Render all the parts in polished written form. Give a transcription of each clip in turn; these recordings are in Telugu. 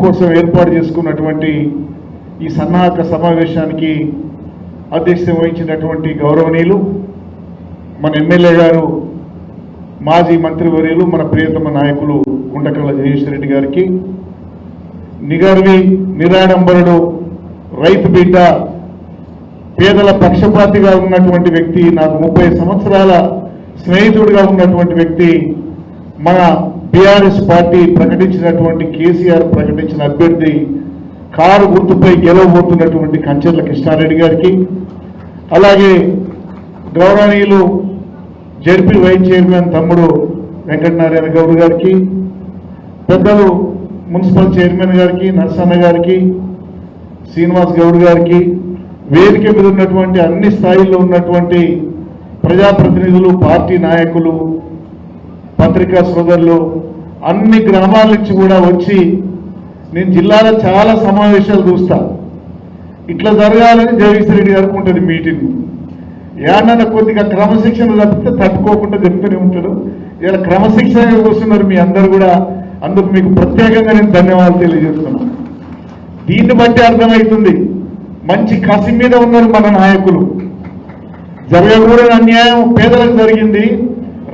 కోసం ఏర్పాటు చేసుకున్నటువంటి ఈ సన్నాహక సమావేశానికి అధ్యక్షత వహించినటువంటి గౌరవనీయులు మన ఎమ్మెల్యే గారు, మాజీ మంత్రివర్యులు, మన ప్రియతమ నాయకులు గుండకల్ల జయేశ్వర్ రెడ్డి గారికి, నిగర్వి నిరాడంబరుడు, రైతు బిడ్డ, పేదల పక్షపాతిగా ఉన్నటువంటి వ్యక్తి, నాకు 30 సంవత్సరాల స్నేహితుడిగా ఉన్నటువంటి వ్యక్తి, మన బీఆర్ఎస్ పార్టీ ప్రకటించినటువంటి కేసీఆర్ ప్రకటించిన అభ్యర్థి, కారు గుర్తుపై గెలవబోతున్నటువంటి కంచెర్ల కృష్ణారెడ్డి గారికి, అలాగే గౌరవనీయులు జడ్పీ వైస్ చైర్మన్ తమ్ముడు వెంకటనారాయణ గౌడ్ గారికి, పెద్దలు మున్సిపల్ చైర్మన్ గారికి, నర్సన్న గారికి, శ్రీనివాస్ గౌడ్ గారికి, వేదిక మీద ఉన్నటువంటి అన్ని స్థాయిల్లో ఉన్నటువంటి ప్రజాప్రతినిధులు, పార్టీ నాయకులు, పత్రికా సోదరులు, అన్ని గ్రామాల నుంచి కూడా వచ్చి, నేను జిల్లాలో చాలా సమావేశాలు చూస్తా, ఇట్లా జరగాలని జగదీశ్వర్ రెడ్డి గారికి ఉంటుంది మీటింగ్. ఏమన్నా కొద్దిగా క్రమశిక్షణ తప్పితే తట్టుకోకుండా చెప్తూనే ఉంటాడు. ఇలా క్రమశిక్షణగా కూర్చున్నారు మీ అందరు కూడా, అందుకు మీకు ప్రత్యేకంగా నేను ధన్యవాదాలు తెలియజేస్తున్నాను. దీన్ని బట్టి అర్థమవుతుంది మంచి కసి మీద ఉన్నారు మన నాయకులు. జరగకూడని అన్యాయం పేదలకు జరిగింది,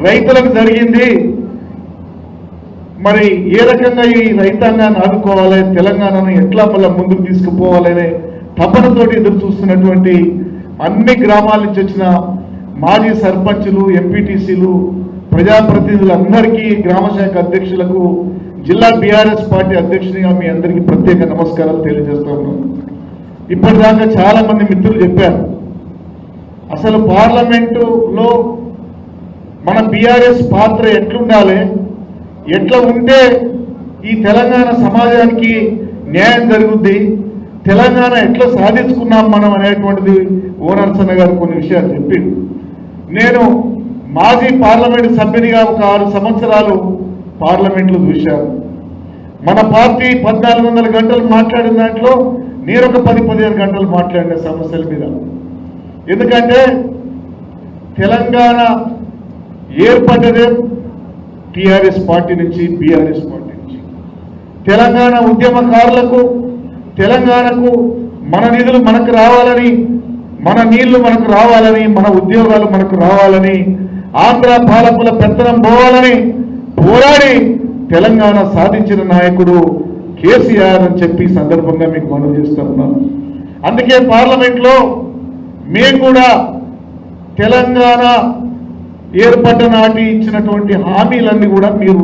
రైతులకు జరిగింది. మరి ఏ రకంగా ఈ రైతాంగాన్ని ఆదుకోవాలి, తెలంగాణను ఎట్లా మళ్ళీ ముందుకు తీసుకుపోవాలనే తపనతోటి ఎదురు చూస్తున్నటువంటి అన్ని గ్రామాల నుంచి వచ్చిన మాజీ సర్పంచులు, ఎంపీటీసీలు, ప్రజాప్రతినిధులందరికీ, గ్రామశాఖ అధ్యక్షులకు, జిల్లా బీఆర్ఎస్ పార్టీ అధ్యక్షునిగా మీ అందరికీ ప్రత్యేక నమస్కారాలు తెలియజేస్తూ ఉన్నాను. ఇప్పటిదాకా చాలా మంది మిత్రులు చెప్పారు, అసలు పార్లమెంటులో మన బీఆర్ఎస్ పాత్ర ఎట్లుండాలి, ఎట్లా ఉంటే ఈ తెలంగాణ సమాజానికి న్యాయం జరుగుద్ది, తెలంగాణ ఎట్లా సాధించుకున్నాం మనం అనేటువంటిది ఓనర్సన్న గారు కొన్ని విషయాలు చెప్పిండు. నేను మాజీ పార్లమెంటు సభ్యునిగా ఒక 6 సంవత్సరాలు పార్లమెంట్లో చూశాను. మన పార్టీ 1400 గంటలు మాట్లాడిన దాంట్లో నేను ఒక 10-15 గంటలు మాట్లాడిన సమస్యల మీద. ఎందుకంటే తెలంగాణ ఏర్పడ్డదే టీఆర్ఎస్ పార్టీ నుంచి, బీఆర్ఎస్ పార్టీ నుంచి. తెలంగాణ ఉద్యమకారులకు, తెలంగాణకు మన నిధులు మనకు రావాలని, మన నీళ్లు మనకు రావాలని, మన ఉద్యోగాలు మనకు రావాలని, ఆంధ్ర పాలకుల పెత్తనం పోవాలని పోరాడి తెలంగాణ సాధించిన నాయకుడు కేసీఆర్ అని చెప్పి సందర్భంగా మీకు మనవి చేస్తున్నాను. అందుకే పార్లమెంట్లో మేము కూడా తెలంగాణ ఏర్పడ్డ నాటి ఇచ్చినటువంటి హామీలన్నీ కూడా మీరు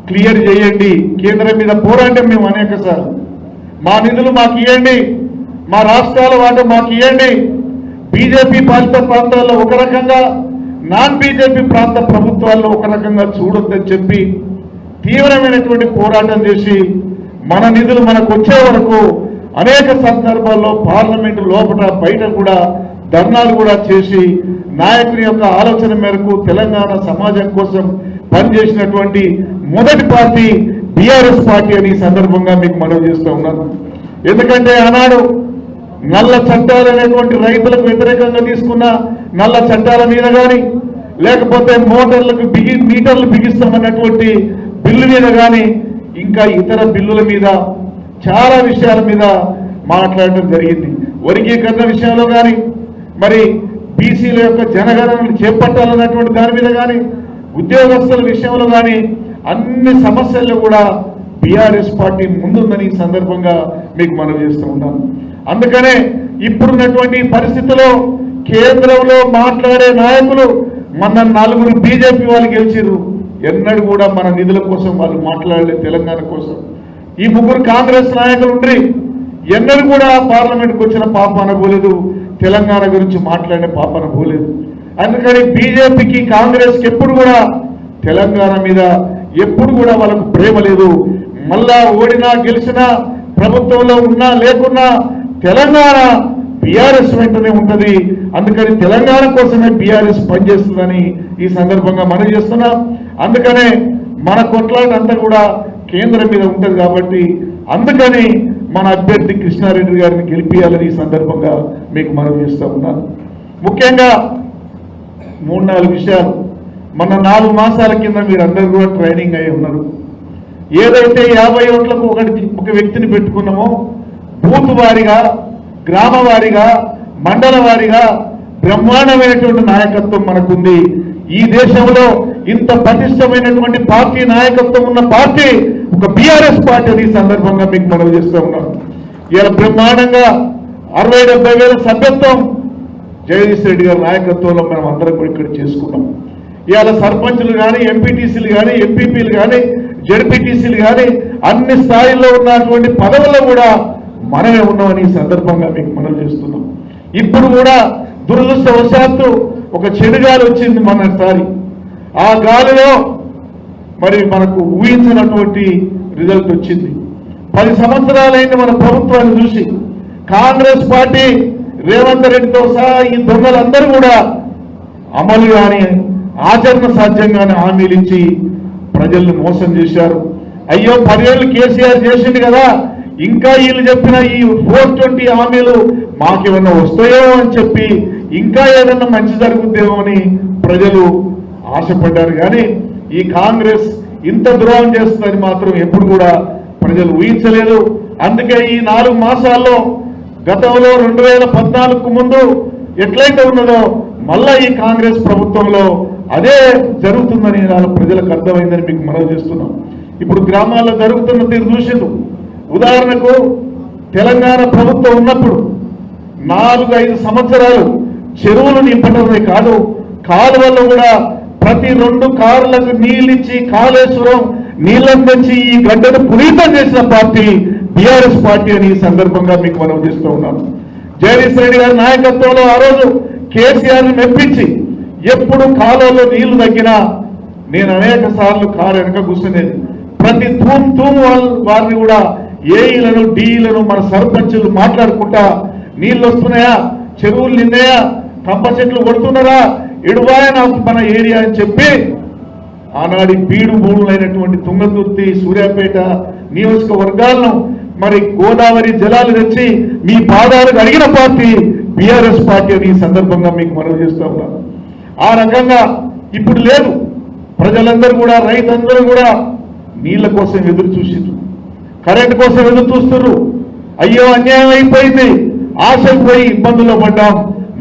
క్లియర్ చేయండి, కేంద్రం మీద పోరాటం మేము అనేకసార్లు, మా నిధులు మాకు ఇవ్వండి, మా రాష్ట్రాల వాట మాకు ఇవ్వండి, బీజేపీ పాలిత ప్రాంతాల్లో ఒక రకంగా, నాన్ బీజేపీ ప్రాంత ప్రభుత్వాల్లో ఒక రకంగా చూడొద్దని చెప్పి తీవ్రమైనటువంటి పోరాటం చేసి మన నిధులు మనకు వచ్చే వరకు అనేక సందర్భాల్లో పార్లమెంటు లోపల బయట కూడా ధర్నాలు కూడా చేసి నాయకుని యొక్క ఆలోచన మేరకు తెలంగాణ సమాజం కోసం పనిచేసినటువంటి మొదటి పార్టీ బీఆర్ఎస్ పార్టీ అని ఈ సందర్భంగా మీకు మనవి చేస్తూ ఉన్నాను. ఎందుకంటే ఆనాడు నల్ల చట్టాలు అనేటువంటి రైతులకు వ్యతిరేకంగా తీసుకున్న నల్ల చట్టాల మీద కానీ, లేకపోతే మీటర్లు బిగిస్తామన్నటువంటి బిల్లు మీద కానీ, ఇంకా ఇతర బిల్లుల మీద చాలా విషయాల మీద మాట్లాడటం జరిగింది. వర్గీకరణ విషయంలో కానీ, మరి బీసీల యొక్క జనగణనను చేపట్టాలన్నటువంటి దాని మీద కానీ, ఉద్యోగస్తుల విషయంలో కానీ, అన్ని సమస్యల్లో కూడా బీఆర్ఎస్ పార్టీ ముందుందని ఈ సందర్భంగా మీకు మనవి చేస్తూ ఉన్నాను. అందుకనే ఇప్పుడున్నటువంటి పరిస్థితిలో కేంద్రంలో మాట్లాడే నాయకులు, మన 4 బీజేపీ వాళ్ళు గెలిచారు, ఎన్నడూ కూడా మన నిధుల కోసం వాళ్ళు మాట్లాడలేదు, తెలంగాణ కోసం. ఈ 3 కాంగ్రెస్ నాయకులు ఉండ్రి, ఎన్నడూ కూడా పార్లమెంట్కి వచ్చిన పాపాన పోలేదు, తెలంగాణ గురించి మాట్లాడిన పాపాన పోలేదు. అందుకని బీజేపీకి, కాంగ్రెస్కి ఎప్పుడు కూడా తెలంగాణ మీద ఎప్పుడు కూడా వాళ్ళకు ప్రేమ లేదు. మళ్ళా ఓడినా గెలిచినా, ప్రభుత్వంలో ఉన్నా లేకున్నా తెలంగాణ బీఆర్ఎస్ వెంటనే ఉంటుంది. అందుకని తెలంగాణ కోసమే బీఆర్ఎస్ పనిచేస్తుందని ఈ సందర్భంగా మనం చేస్తున్నాం. అందుకనే మన కొట్లాట అంతా కూడా కేంద్రం మీద ఉంటుంది కాబట్టి, అందుకని మన అభ్యర్థి కృష్ణారెడ్డి గారిని గెలిపియాలని ఈ సందర్భంగా మీకు మనవి చేస్తూ ఉన్నాను. ముఖ్యంగా 3-4 విషయాలు. మన 4 మాసాల కింద మీరు అందరూ కూడా ట్రైనింగ్ అయి ఉన్నారు. ఏదైతే 50 ఓట్లకు ఒక వ్యక్తిని పెట్టుకున్నామో బూత్ వారిగా, గ్రామ వారిగా, మండల వారిగా బ్రహ్మాండమైనటువంటి నాయకత్వం మనకుంది. ఈ దేశంలో ఇంత పటిష్టమైనటువంటి పార్టీ నాయకత్వం ఉన్న పార్టీ ఒక బీఆర్ఎస్ పార్టీ అని ఈ సందర్భంగా మీకు మనవి చేస్తూ ఉన్నాం. ఇలా బ్రహ్మాండంగా 60-70 వేల సభ్యత్వం జగదీష్ రెడ్డి గారి నాయకత్వంలో మనం అందరం కూడా ఇక్కడ చేసుకున్నాం. ఇవాళ సర్పంచులు కానీ, ఎంపీటీసీలు కానీ, ఎంపీపీలు కానీ, జడ్పీటీసీలు కానీ అన్ని స్థాయిల్లో ఉన్నటువంటి పదవుల్లో కూడా మనమే ఉన్నామని ఈ సందర్భంగా మీకు మనవి చేస్తున్నాం. ఇప్పుడు కూడా దురదృష్టవశాత్తు ఒక చెడుగాలి వచ్చింది మొన్నసారి. ఆ గాలిలో మరి మనకు ఊహించినటువంటి రిజల్ట్ వచ్చింది. 10 సంవత్సరాలైంది మన ప్రభుత్వాన్ని చూసి. కాంగ్రెస్ పార్టీ రేవంత్ రెడ్డితో సహా ఈ దొంగలందరూ కూడా అమలు కానీ ఆచరణ సాధ్యంగానే హామీలు ఇచ్చి ప్రజల్ని మోసం చేశారు. అయ్యో 10 ఏళ్ళు కేసీఆర్ చేసింది కదా, ఇంకా వీళ్ళు చెప్పిన ఈ 420 హామీలు మాకేమన్నా వస్తాయో అని చెప్పి ఇంకా ఏదన్నా మంచి జరుగుద్దేమో అని ప్రజలు ఆశపడ్డారు. కానీ ఈ కాంగ్రెస్ ఇంత ద్రోహం చేస్తుందని మాత్రం ఎప్పుడు కూడా ప్రజలు ఊహించలేదు. అందుకే ఈ 4 మాసాల్లో గతంలో 2014కు ముందు ఎట్లయితే ఉన్నదో మళ్ళా ఈ కాంగ్రెస్ ప్రభుత్వంలో అదే జరుగుతుందని ప్రజలకు అర్థమైందని మీకు మనవి చేస్తున్నాం. ఇప్పుడు గ్రామాల్లో జరుగుతున్న తీరు చూసిండు. ఉదాహరణకు తెలంగాణ ప్రభుత్వం ఉన్నప్పుడు 4-5 సంవత్సరాలు చెరువులు నింపడమే కాదు, కాలువల్లో కూడా ప్రతి 2 కార్లకు నీళ్ళిచ్చి కాళేశ్వరం నీళ్ళని తెచ్చి ఈ గడ్డను పునీతం చేసిన పార్టీ బీఆర్ఎస్ పార్టీ అని ఈ సందర్భంగా మీకు మనం చేస్తూ ఉన్నాను. జగదీష్ రెడ్డి గారి నాయకత్వంలో ఆ రోజు కేసీఆర్ని మెప్పించి ఎప్పుడు కాలువలో నీళ్లు తగ్గినా నేను అనేక సార్లు కారు వెనక కూర్చునేది. ప్రతి తూము వారిని కూడా ఏఈలను డీఈలను మన సర్పంచులు మాట్లాడుకుంటా నీళ్ళు వస్తున్నాయా, చెరువులు నిందాయా, కంప చెట్లు కొడుతున్నారా, ఎడువాయా నాకు మన ఏరియా అని చెప్పి ఆనాడి బీడు భూములైనటువంటి తుంగతుర్తి, సూర్యాపేట నియోజకవర్గాలను మరి గోదావరి జలాలు తెచ్చి మీ పాదాలకు అడిగిన పార్టీ బీఆర్ఎస్ పార్టీ అని ఈ సందర్భంగా మీకు మనవి చేస్తూ ఉన్నాను. ఆ రకంగా ఇప్పుడు లేదు. ప్రజలందరూ కూడా, రైతులందరూ కూడా నీళ్ల కోసం ఎదురు చూసిండ్రు, కరెంట్ కోసం ఎదురు చూస్తున్నారు. అయ్యో అన్యాయం అయిపోయింది, ఆశకు పోయి ఇబ్బందుల్లో పడ్డాం,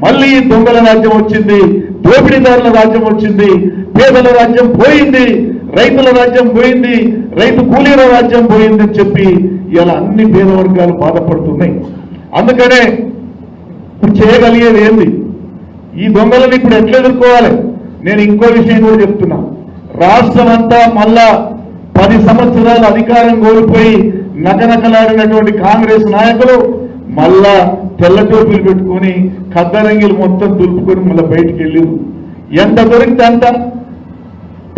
మళ్ళీ దొంగల రాజ్యం వచ్చింది, దోపిడీదారుల రాజ్యం వచ్చింది, పేదల రాజ్యం పోయింది, రైతుల రాజ్యం పోయింది, రైతు కూలీల రాజ్యం పోయింది అని చెప్పి ఇలా అన్ని పేద వర్గాలు బాధపడుతున్నాయి. అందుకనే చేయగలిగేది ఏంది? ఈ దొంగలను ఇప్పుడు ఎట్లా ఎదుర్కోవాలి? నేను ఇంకో విషయం కూడా చెప్తున్నా. రాష్ట్రం అంతా మళ్ళా 10 సంవత్సరాలు అధికారం కోల్పోయి నకనకలాడినటువంటి కాంగ్రెస్ నాయకులు మళ్ళా తెల్ల టోపీలు పెట్టుకొని ఖద్దరంగిలు మొత్తం దులుపుకొని మళ్ళీ బయటికి వెళ్ళారు. ఎంత దొరికితే అంత,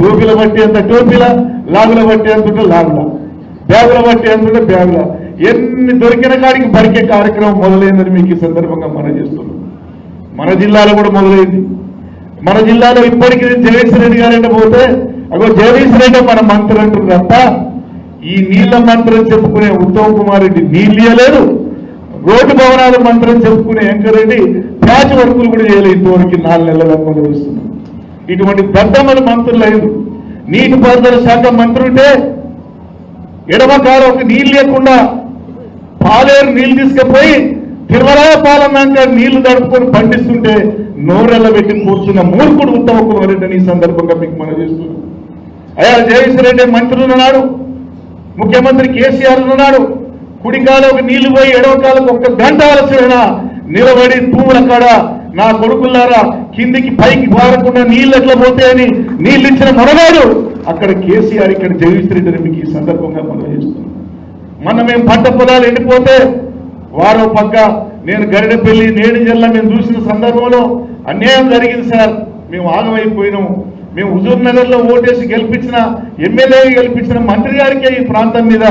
టోపీల బట్టి ఎంత టోపీల, లాగుల బట్టి ఎంత లాగుల, బ్యాగుల బట్టి ఎంత బ్యాగుల, ఎన్ని దొరికిన కాడికి బరికే కార్యక్రమం మొదలైందని మీకు ఈ సందర్భంగా మనం చేస్తున్నాం. మన జిల్లాలో కూడా మొదలైంది. మన జిల్లాలో ఇప్పటికీ జగదీష్ రెడ్డి గారంటే పోతే అగో జగదీష్ రెడ్డి మన మంత్రి అంటారు తప్ప ఈ నీళ్ల మంత్రి అని చెప్పుకునే ఉత్తమ్ కుమార్ రెడ్డి నీళ్ళు ఇయ్యలేదు, రోడ్డు భవనాల మంత్రి అని చెప్పుకునే వెంకరెడ్డి ప్యాచ్ వర్కులు కూడా చేయలేదు. ఇంతవరకు 4 నెలల మొదలుస్తున్నాం. ఇటువంటి దద్దమ్మల మంత్రులు లేదు. నీటిపారుదల శాఖ మంత్రి ఉంటే ఎడమకాల ఒక నీళ్ళు లేకుండా పాలేరు నీళ్లు తీసుకుపోయి తిరుమల పాలన్నాక నీళ్లు దడుపుకొని పండిస్తుంటే నోరెళ్ళ పెట్టి కూర్చున్న మూర్ఖుడు ఉత్తమ్ కుమార్ రెడ్డి అని ఈ సందర్భంగా మీకు మనం చేస్తున్నాం. అయ్యా జగదీష్ రెడ్డి మంత్రులు ఉన్నాడు, ముఖ్యమంత్రి కేసీఆర్ ఉన్నాడు. కుడికాలకు నీళ్లు పోయి ఎడవకాలకు 1 గంట ఆలస్యమైనా నిలబడి తూముల కాడ నా కొడుకులారా కిందికి పైకి పారకుండా నీళ్ళు ఎట్లా పోతాయని నీళ్ళు ఇచ్చిన మనగాడు అక్కడ కేసీఆర్, ఇక్కడ జగదీష్ రెడ్డిని మీకు ఈ సందర్భంగా మనం చేస్తున్నాం. మొన్న మేము పంట పొలాలు ఎండిపోతే వారో పక్క నేను గరిడపల్లి, నేడిజల్ల మేము చూసిన సందర్భంలో అన్యాయం జరిగింది సార్, మేము ఆగమైపోయినాము. మేము హుజూర్ నగర్లో ఓటేసి గెలిపించిన ఎమ్మెల్యే గెలిపించిన మంత్రి గారికే ఈ ప్రాంతం మీద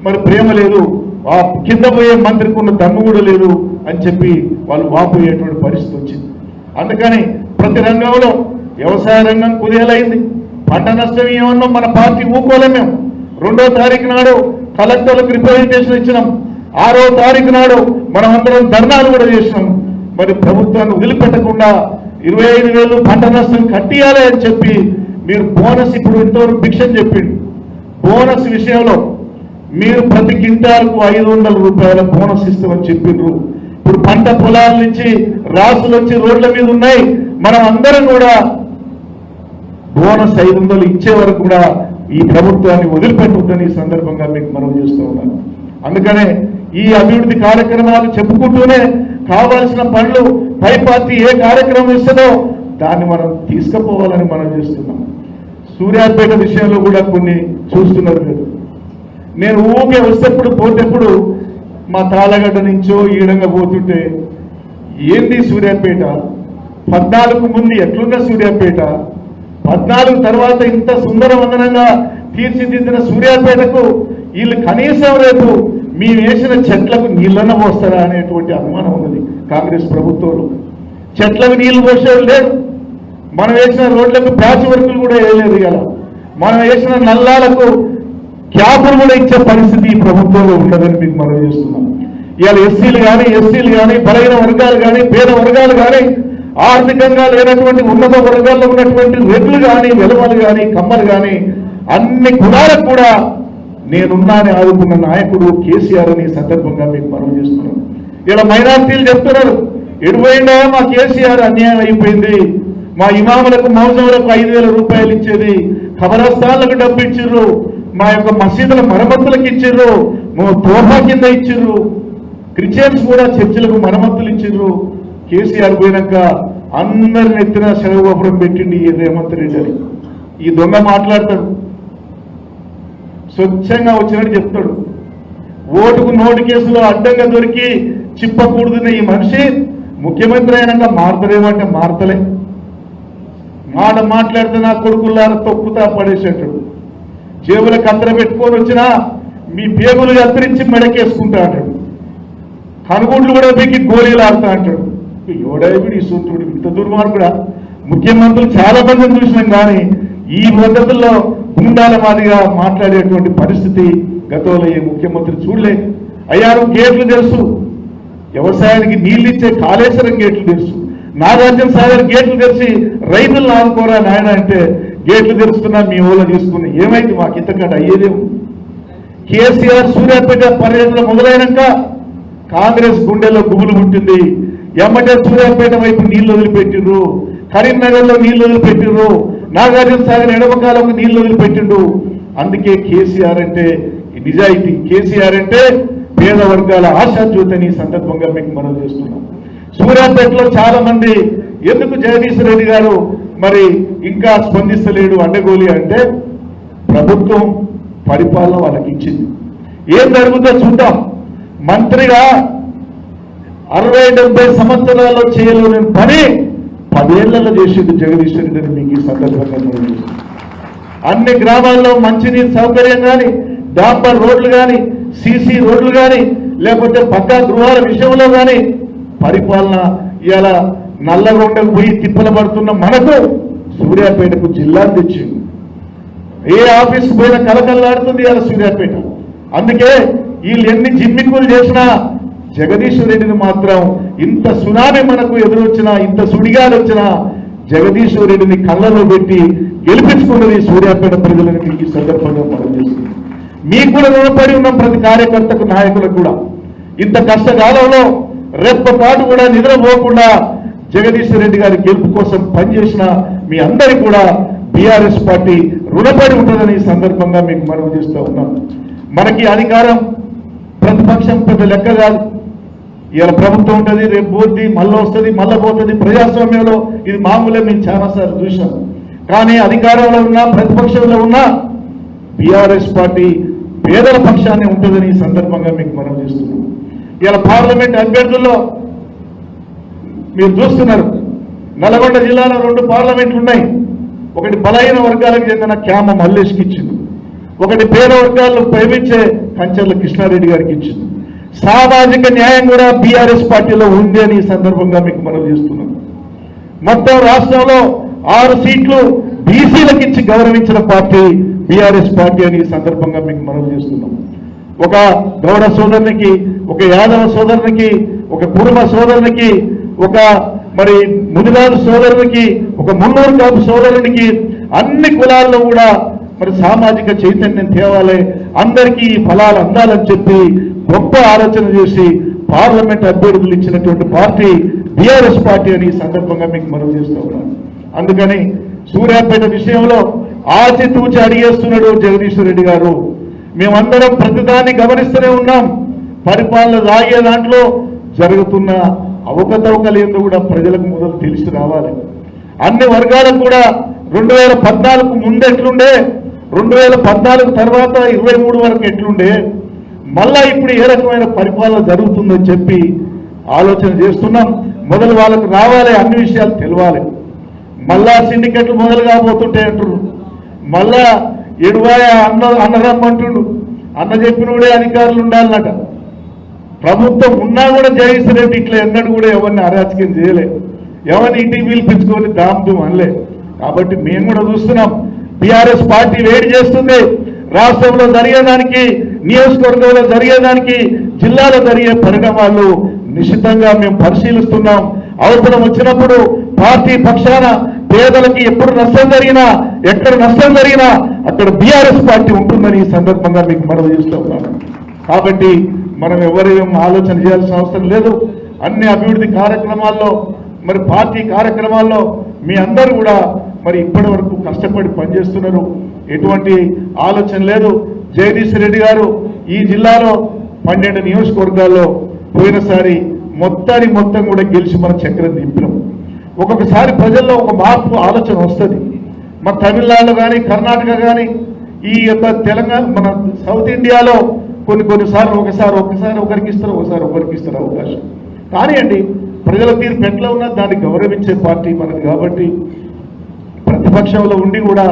మరి ప్రేమ లేదు, ఆ కింద పోయే మంత్రికి ఉన్న దమ్ము కూడా లేదు అని చెప్పి వాళ్ళు వాపోయేటువంటి పరిస్థితి వచ్చింది. అందుకని ప్రతి రంగంలో వ్యవసాయ రంగం కుదేలైంది. పంట నష్టం ఏమన్నా మన పార్టీ ఊకోలేం. మేము 2వ తారీఖు నాడు కలెక్టర్లకు రిప్రజెంటేషన్ ఇచ్చినాం. 6వ తారీఖు నాడు మనం అందరం ధర్నాలు కూడా చేసినాం. మరి ప్రభుత్వాన్ని వదిలిపెట్టకుండా 25,000 పంట నష్టం కట్టియాలి అని చెప్పి మీరు బోనస్ ఇప్పుడు ఇంతవరకు భిక్షని చెప్పిండు. బోనస్ విషయంలో మీరు ప్రతి క్వింటాల్కు 500 రూపాయల బోనస్ ఇస్తామని చెప్పిండ్రు. ఇప్పుడు పంట పొలాల నుంచి రాసులు వచ్చి రోడ్ల మీద ఉన్నాయి. మనం అందరం కూడా బోనస్ 500 ఇచ్చే వరకు కూడా ఈ ప్రభుత్వాన్ని వదిలిపెట్టొద్దని ఈ సందర్భంగా మీకు మనం చేస్తూ ఉన్నాను. అందుకనే ఈ అభివృద్ధి కార్యక్రమాలు చెప్పుకుంటూనే కావాల్సిన పనులు పై పార్టీ ఏ కార్యక్రమం ఇస్తుందో దాన్ని మనం తీసుకుపోవాలని మనం చేస్తున్నాం. సూర్యాపేట విషయంలో కూడా కొన్ని చూస్తున్నారు మీరు. నేను ఊకే వస్తేప్పుడు పోతేప్పుడు మా తాళగడ్డ నుంచో ఈడంగా పోతుంటే ఏంది సూర్యాపేట 14 ముందు ఎట్లున్న సూర్యాపేట 14 తర్వాత ఇంత సుందరవందనంగా తీర్చిదిద్దిన సూర్యాపేటకు వీళ్ళు కనీసం రేపు మేము వేసిన చెట్లకు నీళ్ళన్న పోస్తారా అనేటువంటి అనుమానం ఉన్నది కాంగ్రెస్ ప్రభుత్వంలో. చెట్లకు నీళ్లు పోసేది లేదు. మనం వేసిన రోడ్లకు ప్యాచ్ వర్కులు కూడా వేయలేదు. ఇలా మనం వేసిన నల్లాలకు క్యాపులు కూడా ఇచ్చే పరిస్థితి ఈ ప్రభుత్వంలో ఉండదని మీకు మనం చేస్తున్నాం. ఇవాళ ఎస్సీలు కానీ ఎస్టీలు కానీ బలహీన వర్గాలు కానీ పేద వర్గాలు కానీ ఆర్థికంగా లేనటువంటి ఉన్నత వర్గాల్లో ఉన్నటువంటి రెడ్లు కానీ వెలమలు కానీ కమ్మలు కానీ అన్ని కులాలకు కూడా నేనున్నాని ఆదుకున్న నాయకుడు కేసీఆర్ అని సందర్భంగా మీకు మనం చేస్తున్నాం. ఇలా మైనార్టీలు చెప్తున్నారు ఎడుపోయిందా మా కేసీఆర్ అన్యాయం అయిపోయింది, మా ఇమాములకు మౌజములకు 5,000 రూపాయలు ఇచ్చేది, ఖబరస్థాన్లకు డబ్బు ఇచ్చిర్రు, మా యొక్క మసీదుల మరమ్మతులకు ఇచ్చిర్రు, తోఫా కింద ఇచ్చిర్రు, క్రిస్టియన్స్ కూడా చర్చిలకు మరమ్మతులు ఇచ్చిర్రు. కేసీఆర్ పోయినాక అందరిని ఎత్తిన సెలవుపురం పెట్టిండి ఈ రేవంత్ రెడ్డి అని. ఈ దొంగ మాట్లాడతాడు, స్వచ్ఛంగా వచ్చినట్టు చెప్తాడు. ఓటుకు నోటు కేసులో అడ్డంగా దొరికి చిప్పకూడుతున్న ఈ మనిషి ముఖ్యమంత్రి అయినాక మారుతాడేమంటే మారతలే. మాట మాట్లాడితే నా కొడుకుల్లారా తొక్కుతా పడేసేటాడు. జేబుల కత్తెర పెట్టుకొని వచ్చినా మీ పేగులు కత్తిరించి మెడకేసుకుంటా అంటాడు. కనుగుండ్లు కూడా పీకి గోళీలు ఆడుతా అంటాడు. ఎవడైనా ఈ సూత్రుడు ఇంత దుర్మార్గుడా. ముఖ్యమంత్రులు చాలా మందిని చూసినాం కానీ ఈ పద్ధతుల్లో గుండాల మాదిగా మాట్లాడేటువంటి పరిస్థితి గతంలో ఏ ముఖ్యమంత్రి చూడలే. అయ్యారు గేట్లు తెలుసు, వ్యవసాయానికి నీళ్ళు ఇచ్చే కాళేశ్వరం గేట్లు తెలుసు, నాగార్జున సాగర్ గేట్లు తెరిచి రైతులను ఆదుకోరా నాయన అంటే గేట్లు తెరుస్తున్నా మీ ఊళ్ళో తీసుకుని ఏమైంది మాకు ఇంతకంటే అయ్యేదేమో. కేసీఆర్ సూర్యాపేట పర్యటన మొదలైనాక కాంగ్రెస్ గుండెల్లో గుబులు పుట్టింది. ఎమ్మటే సూర్యాపేట వైపు నీళ్లు వదిలిపెట్టిండ్రు, కరీంనగర్లో నీళ్లు వదిలిపెట్టిండ్రు, నాగార్జున సాగర్ ఎడమకాలకు నీళ్లు వదిలిపెట్టిండు. అందుకే కేసీఆర్ అంటే నిజాయితీ, కేసీఆర్ అంటే పేద వర్గాల ఆశాజ్యోతి అని సందర్భంగా మీకు మనం చేస్తున్నాం. సూర్యాపేటలో చాలా మంది ఎందుకు జగదీష్ రెడ్డి గారు మరి ఇంకా స్పందిస్తలేడు అడ్డగోలి అంటే ప్రభుత్వం పరిపాలన వాళ్ళకి ఇచ్చింది. ఏం జరుగుతుందో చూద్దాం. మంత్రిగా 60-70 సంవత్సరాల్లో చేయలేని పని 10 ఏళ్లలో చేసింది జగదీష్ రెడ్డి అని మీకు ఈ సందర్భంగా మనం చూస్తాం. అన్ని గ్రామాల్లో మంచినీరు సౌకర్యం కానీ, డాంబర్ రోడ్లు కానీ, సీసీ రోడ్లు కానీ, లేకపోతే పక్కా గృహాల విషయంలో కానీ పరిపాలన ఇవాళ నల్లగొండకు పోయి తిప్పల పడుతున్న మనకు సూర్యాపేటకు జిల్లా తెచ్చింది. ఏ ఆఫీస్కి పోయినా కలకల్లాడుతుంది ఇవాళ సూర్యాపేట. అందుకే వీళ్ళు ఎన్ని జిమ్మిక్కులు చేసినా జగదీశ్వర్ రెడ్డిని మాత్రం ఇంత సునామీ మనకు ఎదురొచ్చినా, ఇంత సుడిగాలు వచ్చినా జగదీశ్వర్ రెడ్డిని కళ్ళలో పెట్టి గెలిపించుకున్నది సూర్యాపేట ప్రజలను మీకు ఈ సందర్భంగా మనం చేస్తుంది. మీకు కూడా రుణపడి ఉన్న ప్రతి కార్యకర్తకు నాయకులకు కూడా ఇంత కష్టకాలంలో రెప్పపాటు కూడా నిద్రపోకుండా జగదీశ్వర్ రెడ్డి గారి గెలుపు కోసం పనిచేసిన మీ అందరికీ కూడా బీఆర్ఎస్ పార్టీ రుణపడి ఉంటుందని ఈ సందర్భంగా మీకు మనం చేస్తూ ఉన్నాం. మనకి అధికారం ప్రతిపక్షం పెద్ద లెక్క కాదు. ఇవాళ ప్రభుత్వం ఉంటుంది, రేపు పోద్ది, మళ్ళీ వస్తుంది, మళ్ళీ పోతుంది. ప్రజాస్వామ్యంలో ఇది మామూలే, మేము చాలాసార్లు చూసాం. కానీ అధికారంలో ఉన్నా ప్రతిపక్షంలో ఉన్నా బీఆర్ఎస్ పార్టీ పేదల పక్షాన్ని ఉంటుందని ఈ సందర్భంగా మీకు మనం చేస్తున్నాం. ఇవాళ పార్లమెంట్ అభ్యర్థుల్లో మీరు చూస్తున్నారు, నల్గొండ జిల్లాలో 2 పార్లమెంట్లు ఉన్నాయి. ఒకటి బలహీన వర్గాలకు చెందిన క్యామ మల్లేష్కి ఇచ్చింది, ఒకటి పేద వర్గాలను ప్రేమించే కంచర్ల కృష్ణారెడ్డి గారికి ఇచ్చింది. సామాజిక న్యాయం కూడా బీఆర్ఎస్ పార్టీలో ఉంది అని ఈ సందర్భంగా మీకు మనం చేస్తున్నాం. మొత్తం రాష్ట్రంలో 6 సీట్లు బీసీలకు ఇచ్చి గౌరవించిన పార్టీ బీఆర్ఎస్ పార్టీ అని ఈ సందర్భంగా మీకు మనం చేస్తున్నాం. ఒక గౌడ సోదరునికి, ఒక యాదవ సోదరునికి, ఒక కురుమ సోదరునికి, ఒక మరి ముదిరాజు సోదరునికి, ఒక మున్నూరు కాపు సోదరునికి అన్ని కులాల్లో కూడా మరి సామాజిక చైతన్యం తేవాలి, అందరికీ ఈ ఫలాలు అందాలని చెప్పి గొప్ప ఆలోచన చేసి పార్లమెంట్ అభ్యర్థులు ఇచ్చినటువంటి పార్టీ బీఆర్ఎస్ పార్టీ అని ఈ సందర్భంగా మీకు మనవి చేస్తూ ఉన్నాను. అందుకని సూర్యాపేట విషయంలో ఆచితూచి అడిగేస్తున్నాడు జగదీశ్వర్ రెడ్డి గారు. మేమందరం ప్రతిదాన్ని గమనిస్తూనే ఉన్నాం. పరిపాలన సాగే దాంట్లో జరుగుతున్న అవకతవకలు ఏందో కూడా ప్రజలకు మొదలు తెలిసి రావాలి. అన్ని వర్గాలకు కూడా 2014 ముందు ఎట్లుండే, 2014 తర్వాత 23 వరకు ఎట్లుండే, మళ్ళా ఇప్పుడు ఏ రకమైన పరిపాలన జరుగుతుందని చెప్పి ఆలోచన చేస్తున్నాం. మొదలు వాళ్ళకు రావాలి, అన్ని విషయాలు తెలవాలి. మళ్ళా సిండికేట్లు మొదలు కాబోతుంటాయి అంటారు. మళ్ళా ఎడువాయ అన్నరమ్మంటుండు. అన్న చెప్పినోడే అధికారులు ఉండాలన్నట. ప్రభుత్వం ఉన్నా కూడా జగదీశ్వర్ రెడ్డి ఇట్లా ఎన్నడూ కూడా ఎవరిని అరాచకం చేయలే, ఎవరిని ఇంటికి పిలిపించుకొని దాంతో అనలే. కాబట్టి మేము కూడా చూస్తున్నాం, బీఆర్ఎస్ పార్టీ వేడి చేస్తుంది. రాష్ట్రంలో జరిగేదానికి, నియోజకవర్గంలో జరిగేదానికి, జిల్లాలో జరిగే పరిణామాలు నిశ్చితంగా మేము పరిశీలిస్తున్నాం. అవసరం వచ్చినప్పుడు పార్టీ పక్షాన పేదలకి ఎప్పుడు నష్టం జరిగినా, ఎక్కడ నష్టం జరిగినా అక్కడ బీఆర్ఎస్ పార్టీ ఉంటుందని ఈ సందర్భంగా మీకు మనవి చేస్తూ ఉన్నాను. కాబట్టి మనం ఎవరేం ఆలోచన చేయాల్సిన అవసరం లేదు. అన్ని అభివృద్ధి కార్యక్రమాల్లో, మరి పార్టీ కార్యక్రమాల్లో మీ అందరూ కూడా మరి ఇప్పటి వరకు కష్టపడి పనిచేస్తున్నారు. ఎటువంటి ఆలోచన లేదు. జగదీశ్వర్ రెడ్డి గారు ఈ జిల్లాలో 12 నియోజకవర్గాల్లో పోయినసారి మొత్తం కూడా గెలిచి మన చక్రం దింపినాం. ఒక్కొక్కసారి ప్రజల్లో ఒక మార్పు ఆలోచన వస్తుంది. మన తమిళనాడులో కానీ, కర్ణాటక కానీ, ఈ యొక్క తెలంగాణ, మన సౌత్ ఇండియాలో కొన్నిసార్లు ఒకసారి ఒకరికి ఇస్తారు, ఒకరికి ఇస్తారు అవకాశం. కానివ్వండి, ప్రజల తీర్పు ఎట్లా ఉన్నా దాన్ని గౌరవించే పార్టీ మనది. కాబట్టి ప్రతిపక్షంలో ఉండి కూడా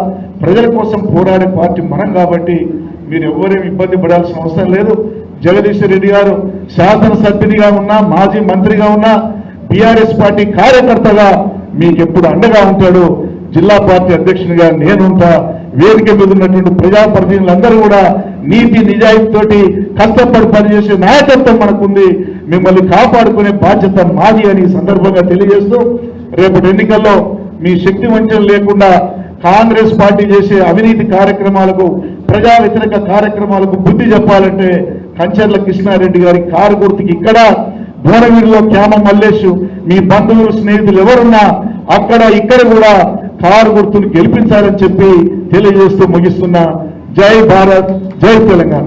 ప్రజల కోసం పోరాడే పార్టీ మనం. కాబట్టి మీరు ఎవరేమి ఇబ్బంది పడాల్సిన అవసరం లేదు. జగదీశ్వర్ రెడ్డి గారు శాసనసభ్యునిగా ఉన్నా, మాజీ మంత్రిగా ఉన్నా, బీఆర్ఎస్ పార్టీ కార్యకర్తగా మీకు ఎప్పుడు అండగా ఉంటాడు. జిల్లా పార్టీ అధ్యక్షునిగా నేనుంటా. వేదిక మీద ఉన్నటువంటి ప్రజాప్రతినిధులందరూ కూడా నీతి నిజాయితీతోటి కష్టపడి పనిచేసే నాయకత్వం మనకుంది. మిమ్మల్ని కాపాడుకునే బాధ్యత మాది అని సందర్భంగా తెలియజేస్తూ, రేపటి ఎన్నికల్లో మీ శక్తి వంచన లేకుండా కాంగ్రెస్ పార్టీ చేసే అవినీతి కార్యక్రమాలకు, ప్రజా వ్యతిరేక కార్యక్రమాలకు బుద్ధి చెప్పాలంటే కంచర్ల కృష్ణారెడ్డి గారి కారు గుర్తుకి ఇక్కడ భువనగిరిలో క్యామ మల్లేష్, మీ బంధువులు స్నేహితులు ఎవరున్నా అక్కడ ఇక్కడ కూడా కారు గుర్తును గెలిపించాలని చెప్పి తెలియజేస్తూ ముగిస్తున్నా. జై భారత్, జై తెలంగాణ.